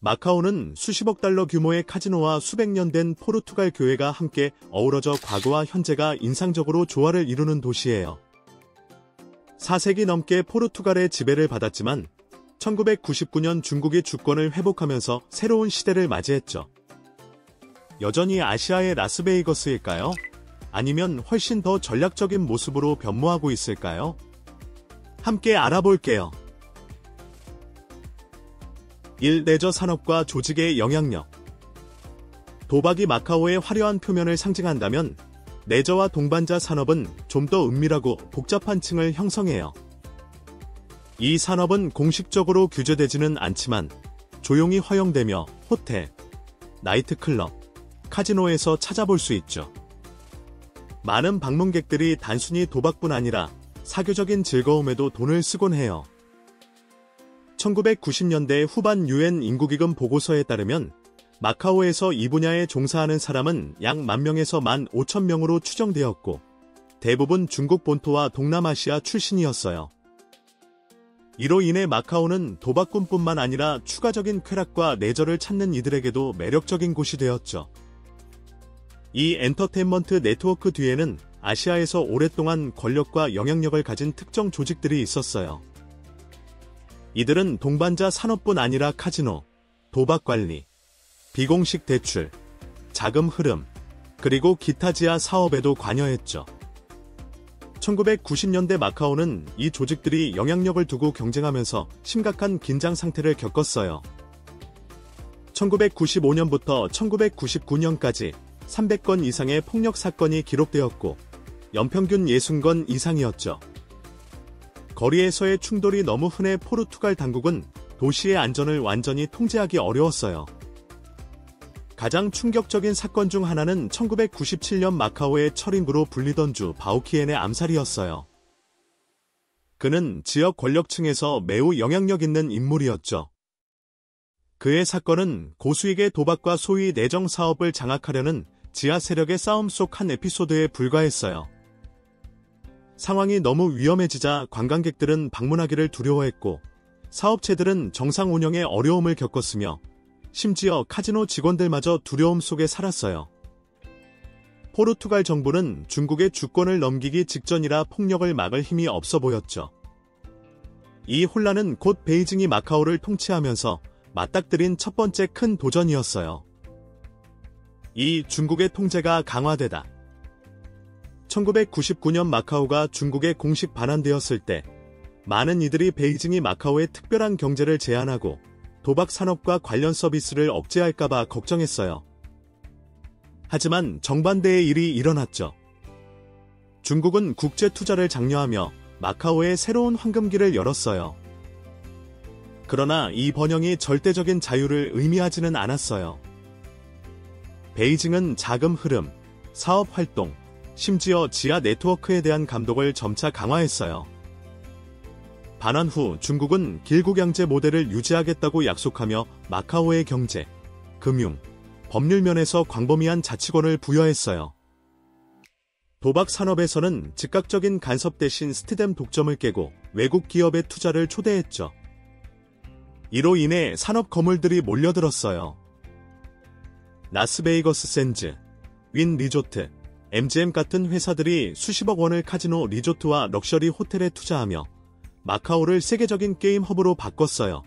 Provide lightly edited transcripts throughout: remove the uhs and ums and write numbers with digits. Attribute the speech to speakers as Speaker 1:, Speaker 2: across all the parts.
Speaker 1: 마카오는 수십억 달러 규모의 카지노와 수백 년 된 포르투갈 교회가 함께 어우러져 과거와 현재가 인상적으로 조화를 이루는 도시예요. 4세기 넘게 포르투갈의 지배를 받았지만 1999년 중국이 주권을 회복하면서 새로운 시대를 맞이했죠. 여전히 아시아의 라스베이거스일까요? 아니면 훨씬 더 전략적인 모습으로 변모하고 있을까요? 함께 알아볼게요. 1. 레저 산업과 조직의 영향력. 도박이 마카오의 화려한 표면을 상징한다면 레저와 동반자 산업은 좀 더 은밀하고 복잡한 층을 형성해요. 이 산업은 공식적으로 규제되지는 않지만 조용히 허용되며 호텔, 나이트클럽, 카지노에서 찾아볼 수 있죠. 많은 방문객들이 단순히 도박뿐 아니라 사교적인 즐거움에도 돈을 쓰곤 해요. 1990년대 후반 UN 인구기금 보고서에 따르면 마카오에서 이 분야에 종사하는 사람은 약 10,000명에서 15,000명으로 추정되었고 대부분 중국 본토와 동남아시아 출신이었어요. 이로 인해 마카오는 도박꾼뿐만 아니라 추가적인 쾌락과 레저를 찾는 이들에게도 매력적인 곳이 되었죠. 이 엔터테인먼트 네트워크 뒤에는 아시아에서 오랫동안 권력과 영향력을 가진 특정 조직들이 있었어요. 이들은 동반자 산업뿐 아니라 카지노, 도박 관리, 비공식 대출, 자금 흐름, 그리고 기타 지하 사업에도 관여했죠. 1990년대 마카오는 이 조직들이 영향력을 두고 경쟁하면서 심각한 긴장 상태를 겪었어요. 1995년부터 1999년까지 300건 이상의 폭력 사건이 기록되었고 연평균 60건 이상이었죠. 거리에서의 충돌이 너무 흔해 포르투갈 당국은 도시의 안전을 완전히 통제하기 어려웠어요. 가장 충격적인 사건 중 하나는 1997년 마카오의 철인구로 불리던 주 바오키엔의 암살이었어요. 그는 지역 권력층에서 매우 영향력 있는 인물이었죠. 그의 사건은 고수익의 도박과 소위 내정 사업을 장악하려는 지하 세력의 싸움 속 한 에피소드에 불과했어요. 상황이 너무 위험해지자 관광객들은 방문하기를 두려워했고 사업체들은 정상 운영에 어려움을 겪었으며 심지어 카지노 직원들마저 두려움 속에 살았어요. 포르투갈 정부는 중국의 주권을 넘기기 직전이라 폭력을 막을 힘이 없어 보였죠. 이 혼란은 곧 베이징이 마카오를 통치하면서 맞닥뜨린 첫 번째 큰 도전이었어요. 이 중국의 통제가 강화되다. 1999년 마카오가 중국에 공식 반환되었을 때 많은 이들이 베이징이 마카오의 특별한 경제를 제한하고 도박 산업과 관련 서비스를 억제할까봐 걱정했어요. 하지만 정반대의 일이 일어났죠. 중국은 국제 투자를 장려하며 마카오에 새로운 황금기를 열었어요. 그러나 이 번영이 절대적인 자유를 의미하지는 않았어요. 베이징은 자금 흐름, 사업 활동, 심지어 지하 네트워크에 대한 감독을 점차 강화했어요. 반환 후 중국은 길고경제 모델을 유지하겠다고 약속하며 마카오의 경제, 금융, 법률 면에서 광범위한 자치권을 부여했어요. 도박 산업에서는 즉각적인 간섭 대신 스티뎀 독점을 깨고 외국 기업의 투자를 초대했죠. 이로 인해 산업 거물들이 몰려들었어요. 라스베이거스 샌즈, 윈 리조트, MGM 같은 회사들이 수십억 원을 카지노 리조트와 럭셔리 호텔에 투자하며 마카오를 세계적인 게임 허브로 바꿨어요.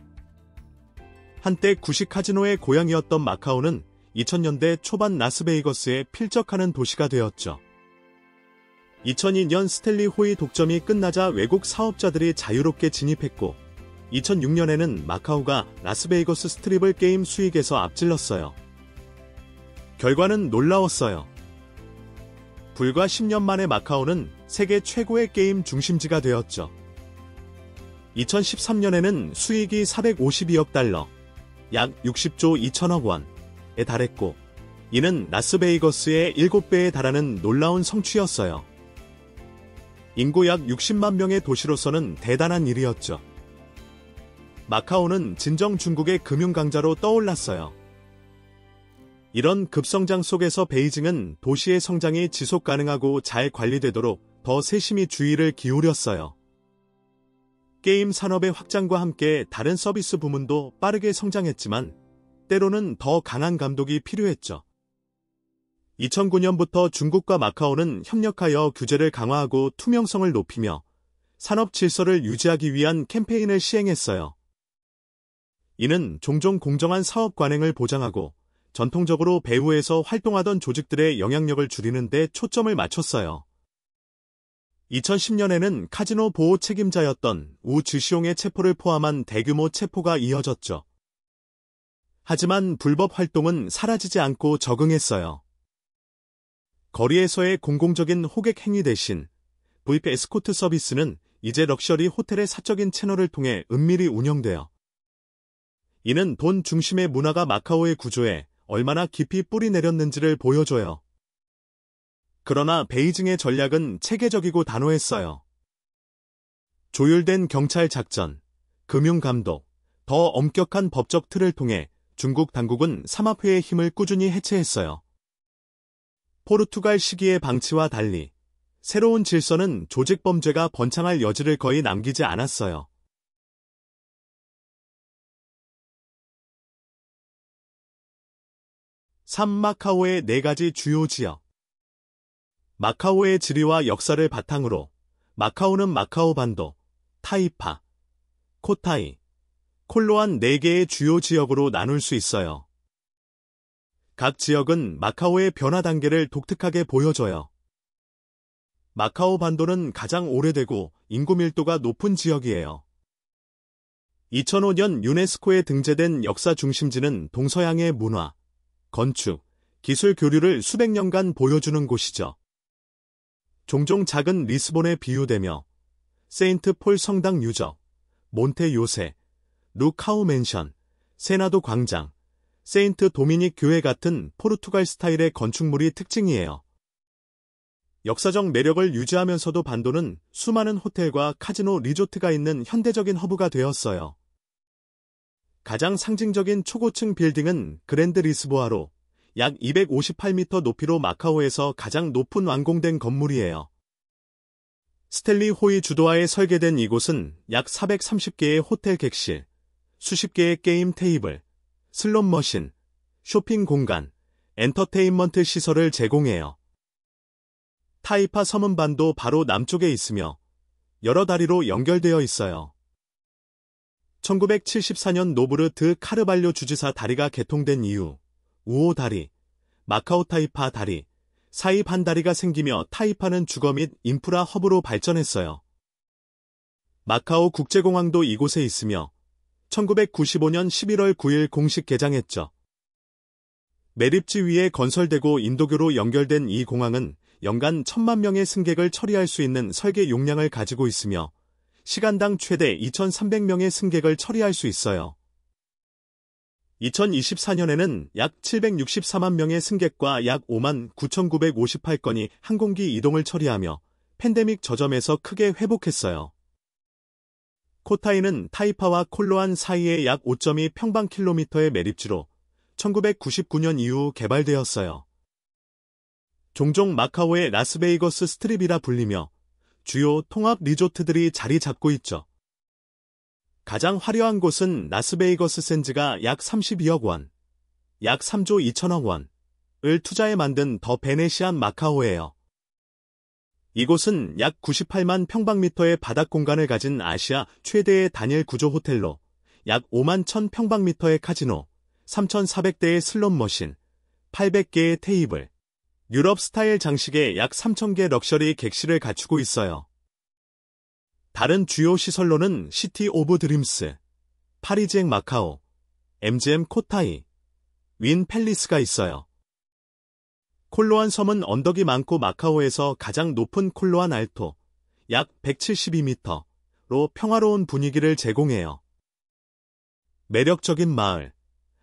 Speaker 1: 한때 구식 카지노의 고향이었던 마카오는 2000년대 초반 라스베이거스에 필적하는 도시가 되었죠. 2002년 스탠리 호이 독점이 끝나자 외국 사업자들이 자유롭게 진입했고 2006년에는 마카오가 라스베이거스 스트립을 게임 수익에서 앞질렀어요. 결과는 놀라웠어요. 불과 10년 만에 마카오는 세계 최고의 게임 중심지가 되었죠. 2013년에는 수익이 452억 달러, 약 60조 2천억 원에 달했고 이는 라스베이거스의 7배에 달하는 놀라운 성취였어요. 인구 약 60만 명의 도시로서는 대단한 일이었죠. 마카오는 진정 중국의 금융강자로 떠올랐어요. 이런 급성장 속에서 베이징은 도시의 성장이 지속 가능하고 잘 관리되도록 더 세심히 주의를 기울였어요. 게임 산업의 확장과 함께 다른 서비스 부문도 빠르게 성장했지만 때로는 더 강한 감독이 필요했죠. 2009년부터 중국과 마카오는 협력하여 규제를 강화하고 투명성을 높이며 산업 질서를 유지하기 위한 캠페인을 시행했어요. 이는 종종 공정한 사업 관행을 보장하고 전통적으로 배후에서 활동하던 조직들의 영향력을 줄이는 데 초점을 맞췄어요. 2010년에는 카지노 보호 책임자였던 우 주시옹의 체포를 포함한 대규모 체포가 이어졌죠. 하지만 불법 활동은 사라지지 않고 적응했어요. 거리에서의 공공적인 호객 행위 대신 VIP 에스코트 서비스는 이제 럭셔리 호텔의 사적인 채널을 통해 은밀히 운영되어 이는 돈 중심의 문화가 마카오의 구조에 얼마나 깊이 뿌리 내렸는지를 보여줘요. 그러나 베이징의 전략은 체계적이고 단호했어요. 조율된 경찰 작전, 금융감독, 더 엄격한 법적 틀을 통해 중국 당국은 삼합회의 힘을 꾸준히 해체했어요. 포르투갈 시기의 방치와 달리 새로운 질서는 조직 범죄가 번창할 여지를 거의 남기지 않았어요. 마카오의 4가지 주요 지역. 마카오의 지리와 역사를 바탕으로 마카오는 마카오 반도, 타이파, 코타이, 콜로안 4개의 주요 지역으로 나눌 수 있어요. 각 지역은 마카오의 변화 단계를 독특하게 보여줘요. 마카오 반도는 가장 오래되고 인구 밀도가 높은 지역이에요. 2005년 유네스코에 등재된 역사 중심지는 동서양의 문화, 건축, 기술 교류를 수백 년간 보여주는 곳이죠. 종종 작은 리스본에 비유되며 세인트 폴 성당 유적, 몬테 요세, 루카우 맨션, 세나도 광장, 세인트 도미닉 교회 같은 포르투갈 스타일의 건축물이 특징이에요. 역사적 매력을 유지하면서도 반도는 수많은 호텔과 카지노 리조트가 있는 현대적인 허브가 되었어요. 가장 상징적인 초고층 빌딩은 그랜드 리스보아로 약 258m 높이로 마카오에서 가장 높은 완공된 건물이에요. 스텔리 호이 주도하에 설계된 이곳은 약 430개의 호텔 객실, 수십 개의 게임 테이블, 슬롯 머신, 쇼핑 공간, 엔터테인먼트 시설을 제공해요. 타이파 섬은 반도 바로 남쪽에 있으며 여러 다리로 연결되어 있어요. 1974년 노브르트 카르발료 주지사 다리가 개통된 이후 우오 다리, 마카오 타이파 다리, 사이 반 다리가 생기며 타이파는 주거 및 인프라 허브로 발전했어요. 마카오 국제공항도 이곳에 있으며 1995년 11월 9일 공식 개장했죠. 매립지 위에 건설되고 인도교로 연결된 이 공항은 연간 1,000만 명의 승객을 처리할 수 있는 설계 용량을 가지고 있으며 시간당 최대 2,300명의 승객을 처리할 수 있어요. 2024년에는 약 764만 명의 승객과 약 5만 9,958건이 항공기 이동을 처리하며 팬데믹 저점에서 크게 회복했어요. 코타이는 타이파와 콜로안 사이의 약 5.2 평방킬로미터의 매립지로 1999년 이후 개발되었어요. 종종 마카오의 라스베이거스 스트립이라 불리며 주요 통합 리조트들이 자리 잡고 있죠. 가장 화려한 곳은 라스베이거스 샌즈가 약 32억 원, 약 3조 2천억 원을 투자해 만든 더 베네시안 마카오예요. 이곳은 약 98만 평방미터의 바닥 공간을 가진 아시아 최대의 단일 구조 호텔로 약 5만 1,000 평방미터의 카지노, 3,400대의 슬롯 머신, 800개의 테이블, 유럽 스타일 장식의 약 3,000개 럭셔리 객실을 갖추고 있어요. 다른 주요 시설로는 시티 오브 드림스, 파리지앵 마카오, MGM 코타이, 윈 팰리스가 있어요. 콜로안 섬은 언덕이 많고 마카오에서 가장 높은 콜로안 알토, 약 172m로 평화로운 분위기를 제공해요. 매력적인 마을,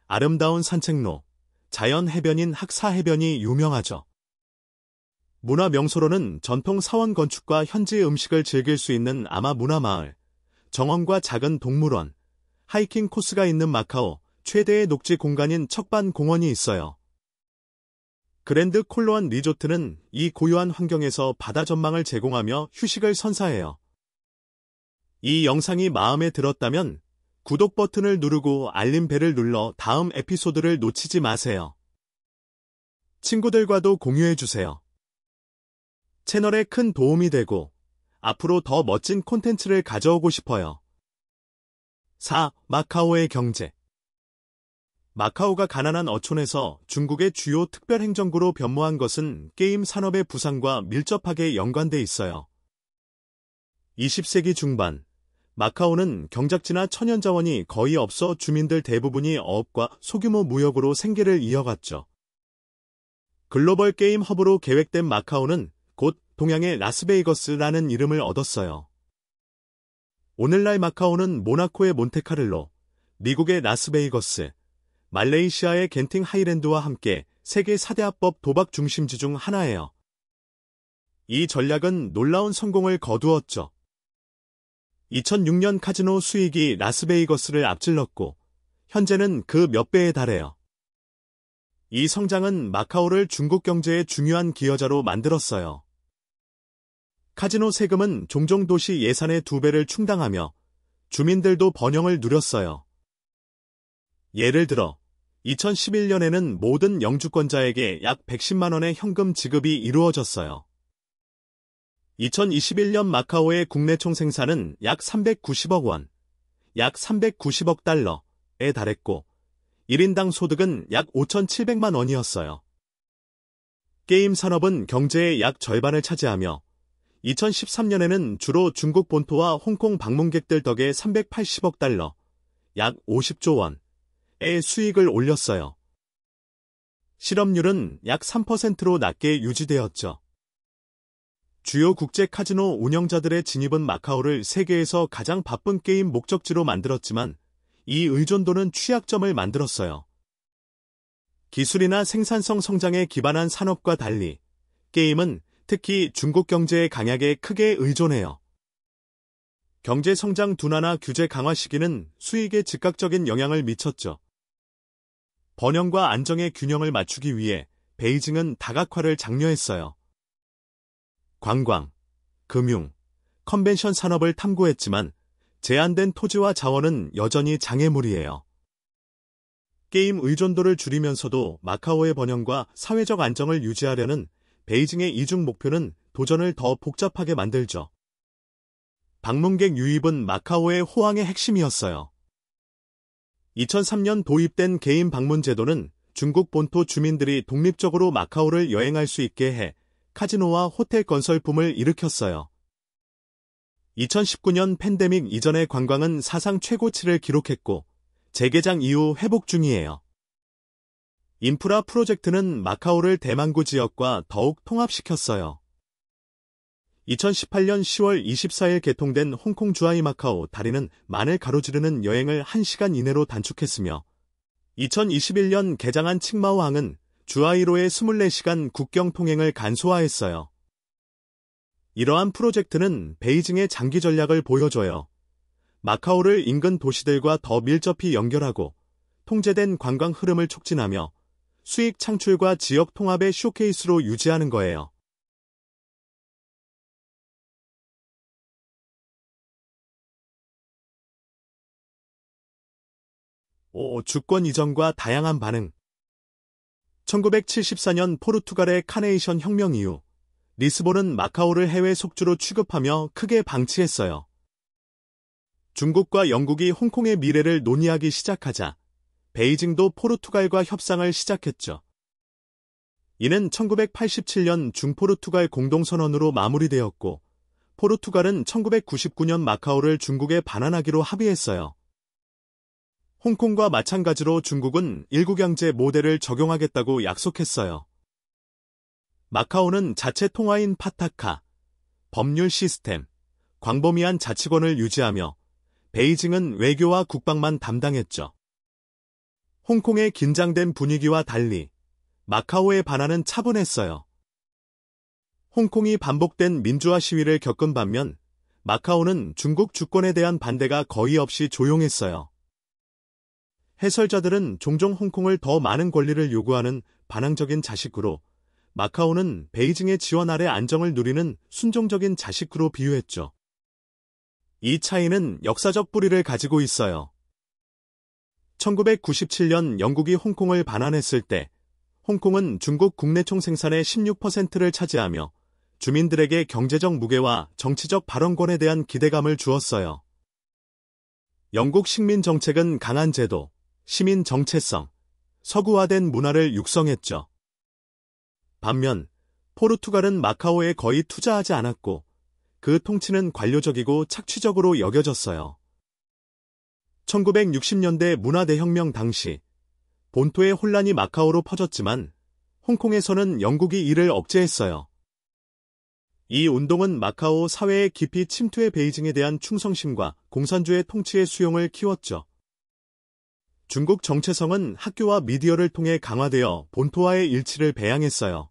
Speaker 1: 아름다운 산책로, 자연 해변인 학사 해변이 유명하죠. 문화 명소로는 전통 사원 건축과 현지 음식을 즐길 수 있는 아마 문화마을, 정원과 작은 동물원, 하이킹 코스가 있는 마카오 최대의 녹지 공간인 척반 공원이 있어요. 그랜드 콜로안 리조트는 이 고요한 환경에서 바다 전망을 제공하며 휴식을 선사해요. 이 영상이 마음에 들었다면 구독 버튼을 누르고 알림 벨을 눌러 다음 에피소드를 놓치지 마세요. 친구들과도 공유해주세요. 채널에 큰 도움이 되고 앞으로 더 멋진 콘텐츠를 가져오고 싶어요. 4. 마카오의 경제. 마카오가 가난한 어촌에서 중국의 주요 특별행정구로 변모한 것은 게임 산업의 부상과 밀접하게 연관돼 있어요. 20세기 중반, 마카오는 경작지나 천연자원이 거의 없어 주민들 대부분이 어업과 소규모 무역으로 생계를 이어갔죠. 글로벌 게임 허브로 계획된 마카오는 곧 동양의 라스베이거스라는 이름을 얻었어요. 오늘날 마카오는 모나코의 몬테카를로, 미국의 라스베이거스, 말레이시아의 겐팅 하이랜드와 함께 세계 4대 합법 도박 중심지 중 하나예요. 이 전략은 놀라운 성공을 거두었죠. 2006년 카지노 수익이 라스베이거스를 앞질렀고 현재는 그 몇 배에 달해요. 이 성장은 마카오를 중국 경제의 중요한 기여자로 만들었어요. 카지노 세금은 종종 도시 예산의 2배를 충당하며 주민들도 번영을 누렸어요. 예를 들어 2011년에는 모든 영주권자에게 약 110만 원의 현금 지급이 이루어졌어요. 2021년 마카오의 국내 총생산은 약 390억 원, 약 390억 달러에 달했고 1인당 소득은 약 5,700만 원이었어요. 게임 산업은 경제의 약 절반을 차지하며 2013년에는 주로 중국 본토와 홍콩 방문객들 덕에 380억 달러, 약 50조 원의 수익을 올렸어요. 실업률은 약 3%로 낮게 유지되었죠. 주요 국제 카지노 운영자들의 진입은 마카오를 세계에서 가장 바쁜 게임 목적지로 만들었지만 이 의존도는 취약점을 만들었어요. 기술이나 생산성 성장에 기반한 산업과 달리 게임은 특히 중국 경제의 강약에 크게 의존해요. 경제 성장 둔화나 규제 강화 시기는 수익에 즉각적인 영향을 미쳤죠. 번영과 안정의 균형을 맞추기 위해 베이징은 다각화를 장려했어요. 관광, 금융, 컨벤션 산업을 탐구했지만 제한된 토지와 자원은 여전히 장애물이에요. 게임 의존도를 줄이면서도 마카오의 번영과 사회적 안정을 유지하려는 베이징의 이중 목표는 도전을 더 복잡하게 만들죠. 방문객 유입은 마카오의 호황의 핵심이었어요. 2003년 도입된 개인 방문 제도는 중국 본토 주민들이 독립적으로 마카오를 여행할 수 있게 해 카지노와 호텔 건설 붐을 일으켰어요. 2019년 팬데믹 이전의 관광은 사상 최고치를 기록했고 재개장 이후 회복 중이에요. 인프라 프로젝트는 마카오를 대만구 지역과 더욱 통합시켰어요. 2018년 10월 24일 개통된 홍콩 주아이 마카오 다리는 만을 가로지르는 여행을 1시간 이내로 단축했으며 2021년 개장한 칭마오항은 주아이로의 24시간 국경 통행을 간소화했어요. 이러한 프로젝트는 베이징의 장기 전략을 보여줘요. 마카오를 인근 도시들과 더 밀접히 연결하고 통제된 관광 흐름을 촉진하며 수익 창출과 지역 통합의 쇼케이스로 유지하는 거예요. 주권 이전과 다양한 반응. 1974년 포르투갈의 카네이션 혁명 이후 리스본은 마카오를 해외 속주로 취급하며 크게 방치했어요. 중국과 영국이 홍콩의 미래를 논의하기 시작하자 베이징도 포르투갈과 협상을 시작했죠. 이는 1987년 중포르투갈 공동선언으로 마무리되었고 포르투갈은 1999년 마카오를 중국에 반환하기로 합의했어요. 홍콩과 마찬가지로 중국은 일국양제 모델을 적용하겠다고 약속했어요. 마카오는 자체 통화인 파타카, 법률 시스템, 광범위한 자치권을 유지하며 베이징은 외교와 국방만 담당했죠. 홍콩의 긴장된 분위기와 달리 마카오의 반환은 차분했어요. 홍콩이 반복된 민주화 시위를 겪은 반면 마카오는 중국 주권에 대한 반대가 거의 없이 조용했어요. 해설자들은 종종 홍콩을 더 많은 권리를 요구하는 반항적인 자식구로 마카오는 베이징의 지원 아래 안정을 누리는 순종적인 자식구로 비유했죠. 이 차이는 역사적 뿌리를 가지고 있어요. 1997년 영국이 홍콩을 반환했을 때 홍콩은 중국 국내 총생산의 16%를 차지하며 주민들에게 경제적 무게와 정치적 발언권에 대한 기대감을 주었어요. 영국 식민 정책은 강한 제도, 시민 정체성, 서구화된 문화를 육성했죠. 반면 포르투갈은 마카오에 거의 투자하지 않았고 그 통치는 관료적이고 착취적으로 여겨졌어요. 1960년대 문화대혁명 당시 본토의 혼란이 마카오로 퍼졌지만 홍콩에서는 영국이 이를 억제했어요. 이 운동은 마카오 사회에 깊이 침투해 베이징에 대한 충성심과 공산주의 통치의 수용을 키웠죠. 중국 정체성은 학교와 미디어를 통해 강화되어 본토와의 일치를 배양했어요.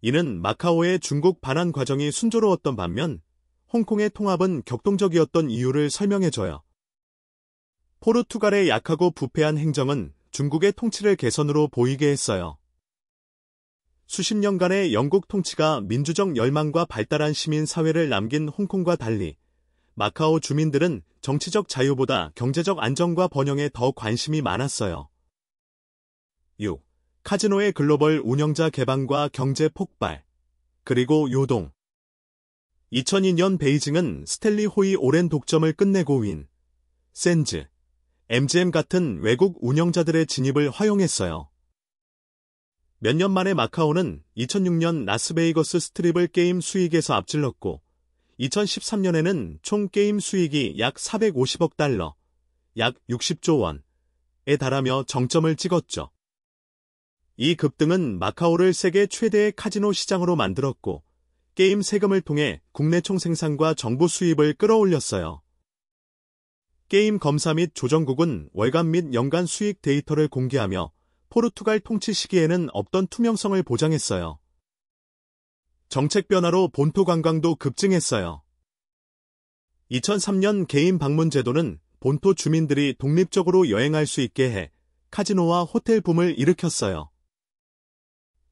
Speaker 1: 이는 마카오의 중국 반환 과정이 순조로웠던 반면 홍콩의 통합은 격동적이었던 이유를 설명해줘요. 포르투갈의 약하고 부패한 행정은 중국의 통치를 개선으로 보이게 했어요. 수십 년간의 영국 통치가 민주적 열망과 발달한 시민 사회를 남긴 홍콩과 달리 마카오 주민들은 정치적 자유보다 경제적 안정과 번영에 더 관심이 많았어요. 6. 카지노의 글로벌 운영자 개방과 경제 폭발, 그리고 요동. 2002년 베이징은 스탠리 호이 오랜 독점을 끝내고 윈, 센즈, MGM 같은 외국 운영자들의 진입을 허용했어요. 몇 년 만에 마카오는 2006년 라스베이거스 스트립을 게임 수익에서 앞질렀고 2013년에는 총 게임 수익이 약 450억 달러, 약 60조 원에 달하며 정점을 찍었죠. 이 급등은 마카오를 세계 최대의 카지노 시장으로 만들었고 게임 세금을 통해 국내 총생산과 정부 수입을 끌어올렸어요. 게임 검사 및 조정국은 월간 및 연간 수익 데이터를 공개하며 포르투갈 통치 시기에는 없던 투명성을 보장했어요. 정책 변화로 본토 관광도 급증했어요. 2003년 개인 방문 제도는 본토 주민들이 독립적으로 여행할 수 있게 해 카지노와 호텔 붐을 일으켰어요.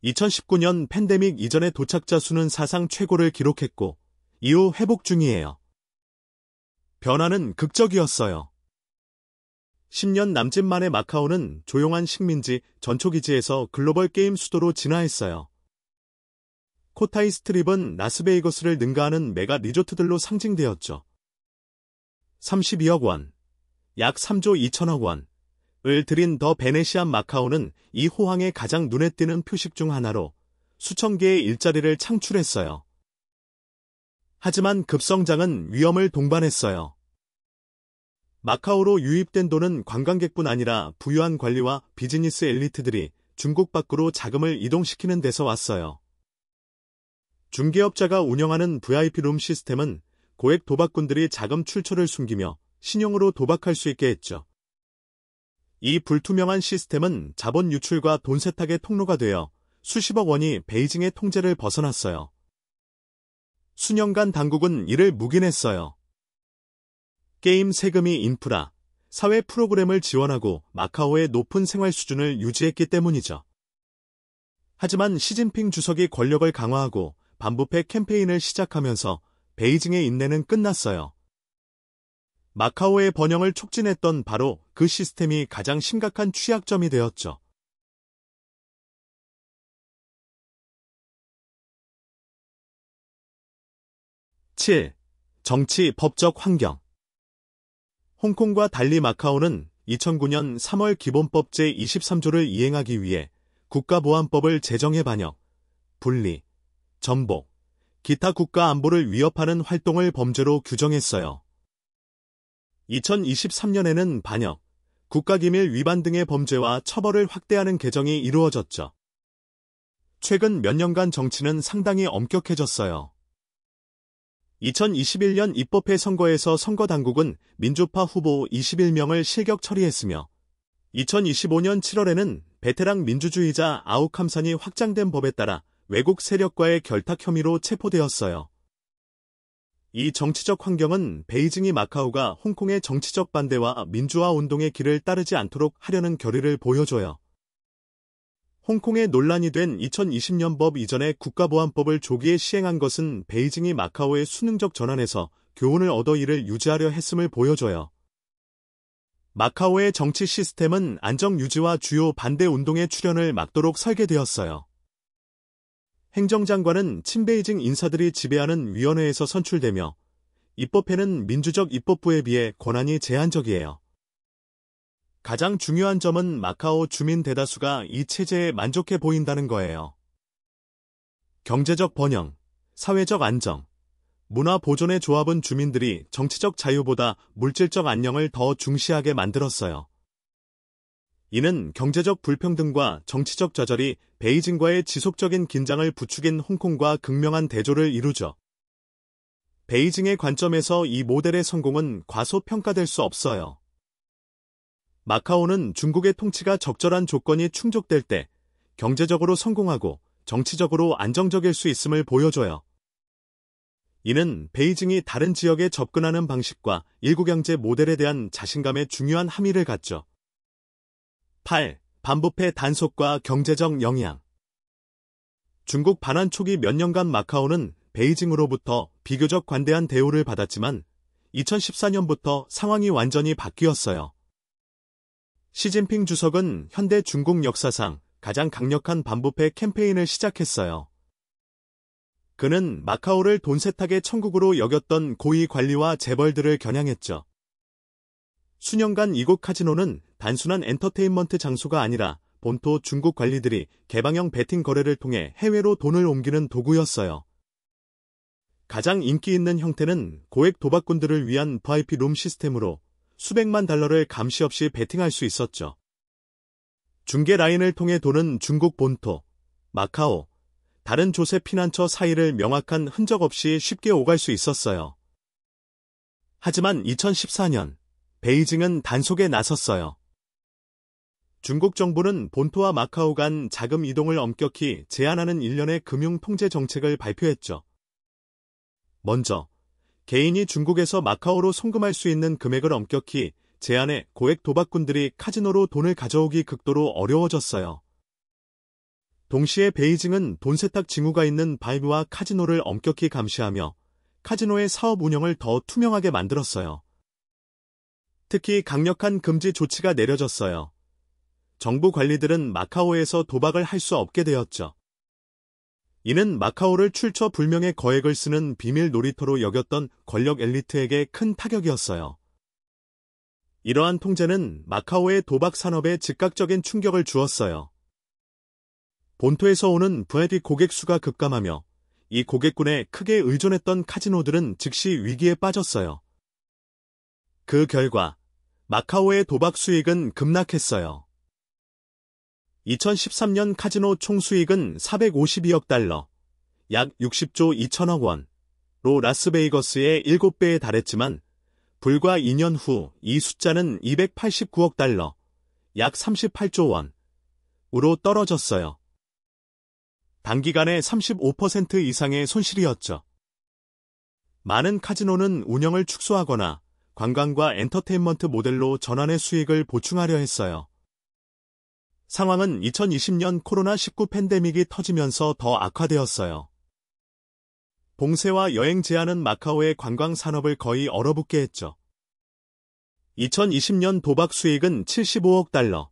Speaker 1: 2019년 팬데믹 이전의 도착자 수는 사상 최고를 기록했고 이후 회복 중이에요. 변화는 극적이었어요. 10년 남짓 만에 마카오는 조용한 식민지 전초기지에서 글로벌 게임 수도로 진화했어요. 코타이 스트립은 라스베이거스를 능가하는 메가 리조트들로 상징되었죠. 32억 원, 약 3조 2천억 원을 들인 더 베네시안 마카오는 이 호황의 가장 눈에 띄는 표식 중 하나로 수천 개의 일자리를 창출했어요. 하지만 급성장은 위험을 동반했어요. 마카오로 유입된 돈은 관광객뿐 아니라 부유한 관리와 비즈니스 엘리트들이 중국 밖으로 자금을 이동시키는 데서 왔어요. 중개업자가 운영하는 VIP 룸 시스템은 고액 도박꾼들이 자금 출처를 숨기며 신용으로 도박할 수 있게 했죠. 이 불투명한 시스템은 자본 유출과 돈 세탁의 통로가 되어 수십억 원이 베이징의 통제를 벗어났어요. 수년간 당국은 이를 묵인했어요. 게임 세금이 인프라, 사회 프로그램을 지원하고 마카오의 높은 생활 수준을 유지했기 때문이죠. 하지만 시진핑 주석이 권력을 강화하고 반부패 캠페인을 시작하면서 베이징의 인내는 끝났어요. 마카오의 번영을 촉진했던 바로 그 시스템이 가장 심각한 취약점이 되었죠. (7) 정치, 법적 환경. 홍콩과 달리 마카오는 2009년 3월 기본법 제23조를 이행하기 위해 국가보안법을 제정해 반역, 분리, 전복, 기타 국가 안보를 위협하는 활동을 범죄로 규정했어요. 2023년에는 반역, 국가기밀 위반 등의 범죄와 처벌을 확대하는 개정이 이루어졌죠. 최근 몇 년간 정치는 상당히 엄격해졌어요. 2021년 입법회 선거에서 선거당국은 민주파 후보 21명을 실격 처리했으며 2025년 7월에는 베테랑 민주주의자 아욱함산이 확장된 법에 따라 외국 세력과의 결탁 혐의로 체포되었어요. 이 정치적 환경은 베이징이 마카오가 홍콩의 정치적 반대와 민주화 운동의 길을 따르지 않도록 하려는 결의를 보여줘요. 홍콩에 논란이 된 2020년 법 이전의 국가보안법을 조기에 시행한 것은 베이징이 마카오의 수능적 전환에서 교훈을 얻어 이를 유지하려 했음을 보여줘요. 마카오의 정치 시스템은 안정 유지와 주요 반대 운동의 출현을 막도록 설계되었어요. 행정장관은 친베이징 인사들이 지배하는 위원회에서 선출되며 입법회는 민주적 입법부에 비해 권한이 제한적이에요. 가장 중요한 점은 마카오 주민 대다수가 이 체제에 만족해 보인다는 거예요. 경제적 번영, 사회적 안정, 문화 보존의 조합은 주민들이 정치적 자유보다 물질적 안녕을 더 중시하게 만들었어요. 이는 경제적 불평등과 정치적 좌절이 베이징과의 지속적인 긴장을 부추긴 홍콩과 극명한 대조를 이루죠. 베이징의 관점에서 이 모델의 성공은 과소평가될 수 없어요. 마카오는 중국의 통치가 적절한 조건이 충족될 때 경제적으로 성공하고 정치적으로 안정적일 수 있음을 보여줘요. 이는 베이징이 다른 지역에 접근하는 방식과 일국경제 모델에 대한 자신감에 중요한 함의를 갖죠. 8. 반부패 단속과 경제적 영향. 중국 반환 초기 몇 년간 마카오는 베이징으로부터 비교적 관대한 대우를 받았지만 2014년부터 상황이 완전히 바뀌었어요. 시진핑 주석은 현대 중국 역사상 가장 강력한 반부패 캠페인을 시작했어요. 그는 마카오를 돈세탁의 천국으로 여겼던 고위 관리와 재벌들을 겨냥했죠. 수년간 이곳 카지노는 단순한 엔터테인먼트 장소가 아니라 본토 중국 관리들이 개방형 베팅 거래를 통해 해외로 돈을 옮기는 도구였어요. 가장 인기 있는 형태는 고액 도박꾼들을 위한 VIP 룸 시스템으로 수백만 달러를 감시 없이 베팅할 수 있었죠. 중개 라인을 통해 도는 중국 본토, 마카오, 다른 조세 피난처 사이를 명확한 흔적 없이 쉽게 오갈 수 있었어요. 하지만 2014년, 베이징은 단속에 나섰어요. 중국 정부는 본토와 마카오 간 자금 이동을 엄격히 제한하는 일련의 금융 통제 정책을 발표했죠. 먼저, 개인이 중국에서 마카오로 송금할 수 있는 금액을 엄격히 제한해 고액 도박꾼들이 카지노로 돈을 가져오기 극도로 어려워졌어요. 동시에 베이징은 돈 세탁 징후가 있는 바이브와 카지노를 엄격히 감시하며 카지노의 사업 운영을 더 투명하게 만들었어요. 특히 강력한 금지 조치가 내려졌어요. 정부 관리들은 마카오에서 도박을 할 수 없게 되었죠. 이는 마카오를 출처 불명의 거액을 쓰는 비밀 놀이터로 여겼던 권력 엘리트에게 큰 타격이었어요. 이러한 통제는 마카오의 도박 산업에 즉각적인 충격을 주었어요. 본토에서 오는 VIP 고객 수가 급감하며 이 고객군에 크게 의존했던 카지노들은 즉시 위기에 빠졌어요. 그 결과 마카오의 도박 수익은 급락했어요. 2013년 카지노 총 수익은 452억 달러, 약 60조 2천억 원로 라스베이거스의 7배에 달했지만 불과 2년 후 이 숫자는 289억 달러, 약 38조 원으로 떨어졌어요. 단기간에 35% 이상의 손실이었죠. 많은 카지노는 운영을 축소하거나 관광과 엔터테인먼트 모델로 전환해 수익을 보충하려 했어요. 상황은 2020년 코로나19 팬데믹이 터지면서 더 악화되었어요. 봉쇄와 여행 제한은 마카오의 관광 산업을 거의 얼어붙게 했죠. 2020년 도박 수익은 75억 달러,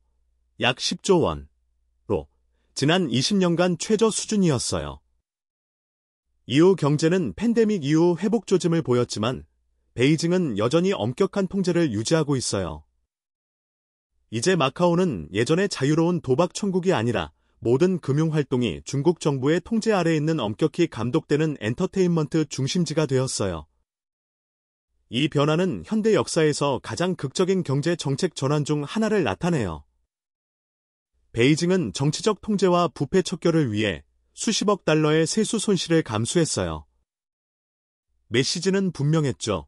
Speaker 1: 약 10조 원로 지난 20년간 최저 수준이었어요. 이후 경제는 팬데믹 이후 회복 조짐을 보였지만 베이징은 여전히 엄격한 통제를 유지하고 있어요. 이제 마카오는 예전의 자유로운 도박 천국이 아니라 모든 금융활동이 중국 정부의 통제 아래 있는 엄격히 감독되는 엔터테인먼트 중심지가 되었어요. 이 변화는 현대 역사에서 가장 극적인 경제 정책 전환 중 하나를 나타내요. 베이징은 정치적 통제와 부패 척결을 위해 수십억 달러의 세수 손실을 감수했어요. 메시지는 분명했죠.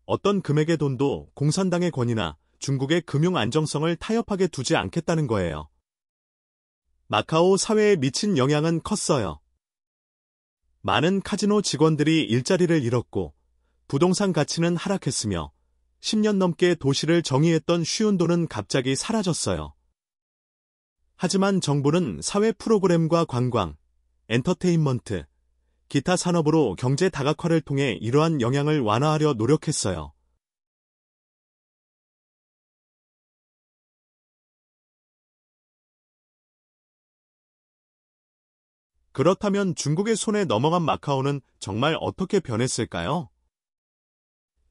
Speaker 1: 어떤 금액의 돈도 공산당의 권위나 중국의 금융 안정성을 타협하게 두지 않겠다는 거예요. 마카오 사회에 미친 영향은 컸어요. 많은 카지노 직원들이 일자리를 잃었고 부동산 가치는 하락했으며 10년 넘게 도시를 정의했던 쉬운도는 갑자기 사라졌어요. 하지만 정부는 사회 프로그램과 관광, 엔터테인먼트, 기타 산업으로 경제 다각화를 통해 이러한 영향을 완화하려 노력했어요. 그렇다면 중국의 손에 넘어간 마카오는 정말 어떻게 변했을까요?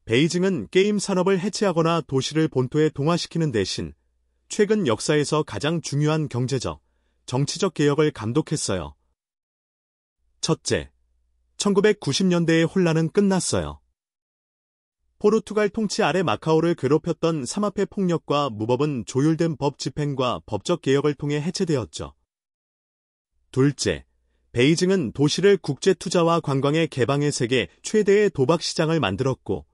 Speaker 1: 베이징은 게임 산업을 해체하거나 도시를 본토에 동화시키는 대신 최근 역사에서 가장 중요한 경제적, 정치적 개혁을 감독했어요. 첫째, 1990년대의 혼란은 끝났어요. 포르투갈 통치 아래 마카오를 괴롭혔던 삼합회 폭력과 무법은 조율된 법 집행과 법적 개혁을 통해 해체되었죠. 둘째, 베이징은 도시를 국제 투자와 관광의 개방의 세계 최대의 도박 시장을 만들었고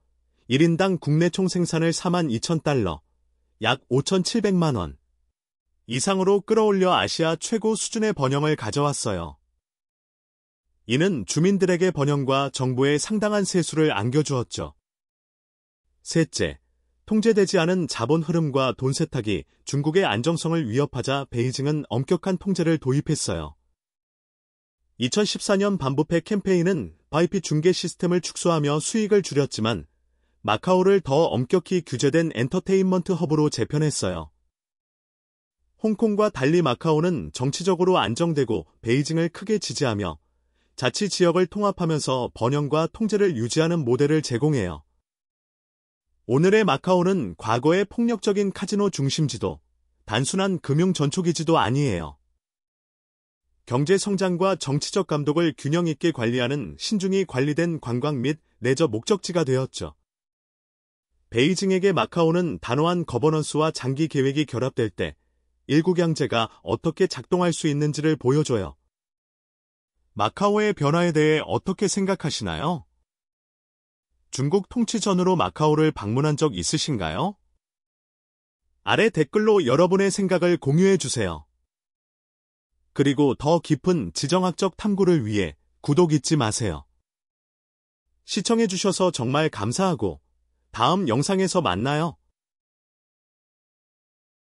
Speaker 1: 1인당 국내 총 생산을 42,000달러, 약 5,700만 원 이상으로 끌어올려 아시아 최고 수준의 번영을 가져왔어요. 이는 주민들에게 번영과 정부에 상당한 세수를 안겨주었죠. 셋째, 통제되지 않은 자본 흐름과 돈 세탁이 중국의 안정성을 위협하자 베이징은 엄격한 통제를 도입했어요. 2014년 반부패 캠페인은 바이피 중계 시스템을 축소하며 수익을 줄였지만 마카오를 더 엄격히 규제된 엔터테인먼트 허브로 재편했어요. 홍콩과 달리 마카오는 정치적으로 안정되고 베이징을 크게 지지하며 자치 지역을 통합하면서 번영과 통제를 유지하는 모델을 제공해요. 오늘의 마카오는 과거의 폭력적인 카지노 중심지도, 단순한 금융 전초기지도 아니에요. 경제 성장과 정치적 감독을 균형 있게 관리하는 신중히 관리된 관광 및 레저 목적지가 되었죠. 베이징에게 마카오는 단호한 거버넌스와 장기 계획이 결합될 때 일국양제가 어떻게 작동할 수 있는지를 보여줘요. 마카오의 변화에 대해 어떻게 생각하시나요? 중국 통치 전후로 마카오를 방문한 적 있으신가요? 아래 댓글로 여러분의 생각을 공유해주세요. 그리고 더 깊은 지정학적 탐구를 위해 구독 잊지 마세요. 시청해주셔서 정말 감사하고 다음 영상에서 만나요.